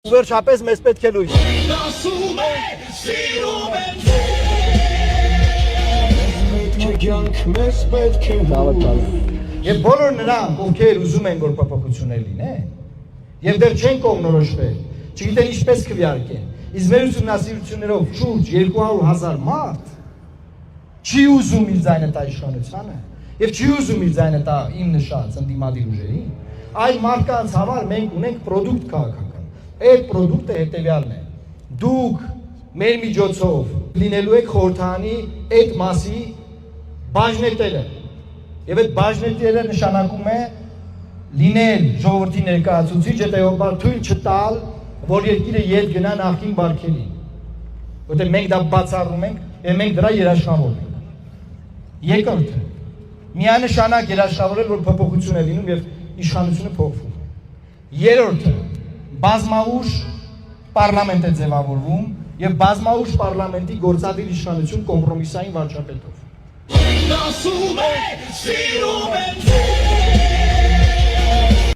Վերջապես մեզ պետք է լույս։ Եվ բոլոր նրանք, ովքեր ուզում են, որ փոփոխություններ լինեն, եւ դեռ չեն կողմնորոշվել, չգիտեն ինչպես քվեարկեն, իսկ մեր ուսումնասիրություններով շուրջ 200,000 մարդ չի ուզում իր ձայնը տա իշխանությանը եւ չի ուզում իր ձայնը տա իմ նշած ընդդիմադիր ուժերին, այլ մարդկանց համար մենք ունենք պրոդուկտ քաղաքական։ Այդ պրոդուկտը հետեւյալն է. դուք մեր միջոցով լինելու եք խորհրդանի այդ մասի բաժնետերը եւ այդ բաժնետերը նշանակում է լինել ժողովրդի ներկայացուցիչ, հետեւաբար թույլ չտալ, որ երկիրը ետ գնա նախկին բարքերին, որտեղ մենք դա բացառում ենք եւ մենք դրա երաշխավորում ենք։ Երկրորդը միանշանակ երաշխավորել, որ փոփոխություն է լինում եւ իշխանությունը փոխվում է։ Երրորդը բազմաուժ պարլամենտ է ձևավորվում եւ բազմաուժ պարլամենտի գործադիր իշխանություն կոմպրոմիսային վարչապետով։